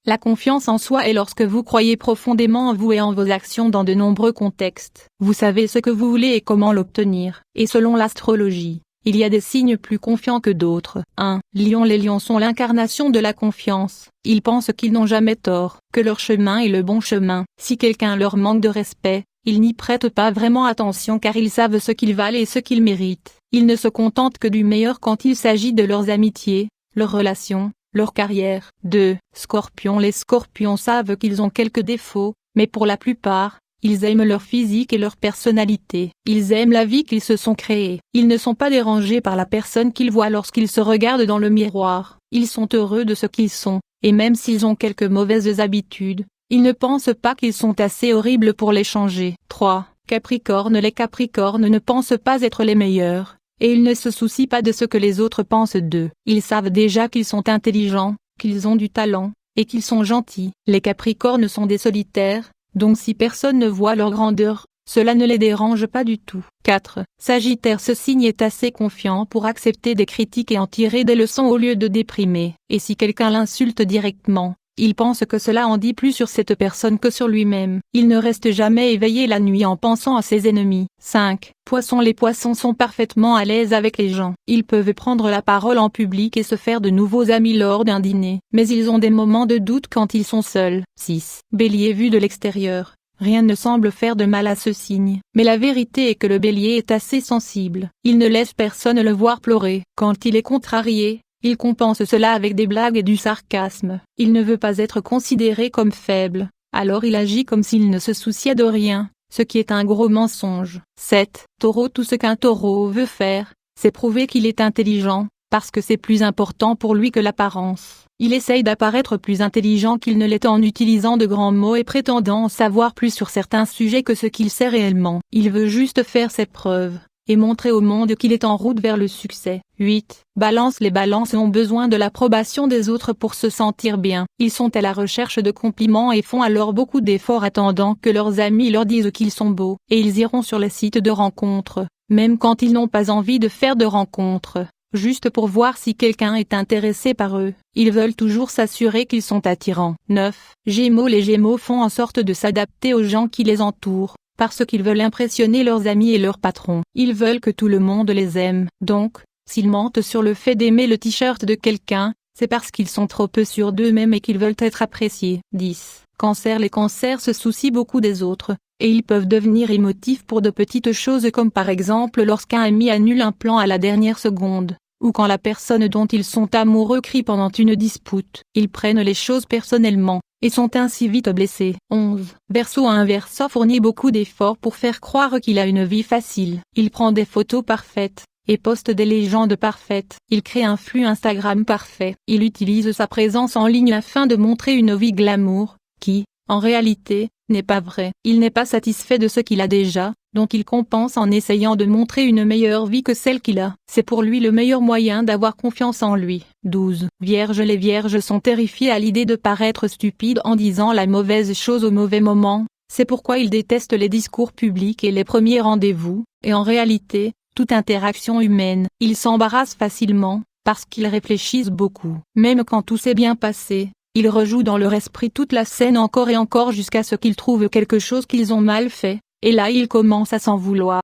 La confiance en soi est lorsque vous croyez profondément en vous et en vos actions dans de nombreux contextes. Vous savez ce que vous voulez et comment l'obtenir. Et selon l'astrologie, il y a des signes plus confiants que d'autres. 1. Lion. Les lions sont l'incarnation de la confiance. Ils pensent qu'ils n'ont jamais tort, que leur chemin est le bon chemin. Si quelqu'un leur manque de respect, ils n'y prêtent pas vraiment attention car ils savent ce qu'ils valent et ce qu'ils méritent. Ils ne se contentent que du meilleur quand il s'agit de leurs amitiés, leurs relations, leur carrière. 2. Scorpion. Les scorpions savent qu'ils ont quelques défauts, mais pour la plupart, ils aiment leur physique et leur personnalité. Ils aiment la vie qu'ils se sont créée. Ils ne sont pas dérangés par la personne qu'ils voient lorsqu'ils se regardent dans le miroir. Ils sont heureux de ce qu'ils sont, et même s'ils ont quelques mauvaises habitudes, ils ne pensent pas qu'ils sont assez horribles pour les changer. 3. Capricorne. Les Capricornes ne pensent pas être les meilleurs, et ils ne se soucient pas de ce que les autres pensent d'eux. Ils savent déjà qu'ils sont intelligents, qu'ils ont du talent, et qu'ils sont gentils. Les Capricornes sont des solitaires, donc si personne ne voit leur grandeur, cela ne les dérange pas du tout. 4. Sagittaire. Ce signe est assez confiant pour accepter des critiques et en tirer des leçons au lieu de déprimer. Et si quelqu'un l'insulte directement, il pense que cela en dit plus sur cette personne que sur lui-même. Il ne reste jamais éveillé la nuit en pensant à ses ennemis. 5. Poisson. Les poissons sont parfaitement à l'aise avec les gens. Ils peuvent prendre la parole en public et se faire de nouveaux amis lors d'un dîner. Mais ils ont des moments de doute quand ils sont seuls. 6. Bélier. Vu de l'extérieur, rien ne semble faire de mal à ce signe. Mais la vérité est que le bélier est assez sensible. Il ne laisse personne le voir pleurer. Quand il est contrarié, il compense cela avec des blagues et du sarcasme. Il ne veut pas être considéré comme faible, alors il agit comme s'il ne se souciait de rien, ce qui est un gros mensonge. 7. Taureau. Tout ce qu'un taureau veut faire, c'est prouver qu'il est intelligent, parce que c'est plus important pour lui que l'apparence. Il essaye d'apparaître plus intelligent qu'il ne l'est en utilisant de grands mots et prétendant en savoir plus sur certains sujets que ce qu'il sait réellement. Il veut juste faire ses preuves et montrer au monde qu'il est en route vers le succès. 8. Balance. Les balances ont besoin de l'approbation des autres pour se sentir bien. Ils sont à la recherche de compliments et font alors beaucoup d'efforts attendant que leurs amis leur disent qu'ils sont beaux. Et ils iront sur les sites de rencontres, même quand ils n'ont pas envie de faire de rencontres, juste pour voir si quelqu'un est intéressé par eux. Ils veulent toujours s'assurer qu'ils sont attirants. 9. Gémeaux. Les Gémeaux font en sorte de s'adapter aux gens qui les entourent, parce qu'ils veulent impressionner leurs amis et leurs patrons. Ils veulent que tout le monde les aime. Donc, s'ils mentent sur le fait d'aimer le t-shirt de quelqu'un, c'est parce qu'ils sont trop peu sûrs d'eux-mêmes et qu'ils veulent être appréciés. 10. Cancer. Les cancers se soucient beaucoup des autres, et ils peuvent devenir émotifs pour de petites choses comme par exemple lorsqu'un ami annule un plan à la dernière seconde, ou quand la personne dont ils sont amoureux crie pendant une dispute. Ils prennent les choses personnellement, et sont ainsi vite blessés. 11. Verseau. Un Verseau fournit beaucoup d'efforts pour faire croire qu'il a une vie facile. Il prend des photos parfaites, et poste des légendes parfaites. Il crée un flux Instagram parfait. Il utilise sa présence en ligne afin de montrer une vie glamour, qui, en réalité, n'est pas vraie. Il n'est pas satisfait de ce qu'il a déjà, donc il compense en essayant de montrer une meilleure vie que celle qu'il a. C'est pour lui le meilleur moyen d'avoir confiance en lui. 12. Vierge. Les Vierges sont terrifiés à l'idée de paraître stupides en disant la mauvaise chose au mauvais moment. C'est pourquoi ils détestent les discours publics et les premiers rendez-vous, et en réalité, toute interaction humaine. Ils s'embarrassent facilement, parce qu'ils réfléchissent beaucoup. Même quand tout s'est bien passé, ils rejouent dans leur esprit toute la scène encore et encore jusqu'à ce qu'ils trouvent quelque chose qu'ils ont mal fait, et là ils commencent à s'en vouloir.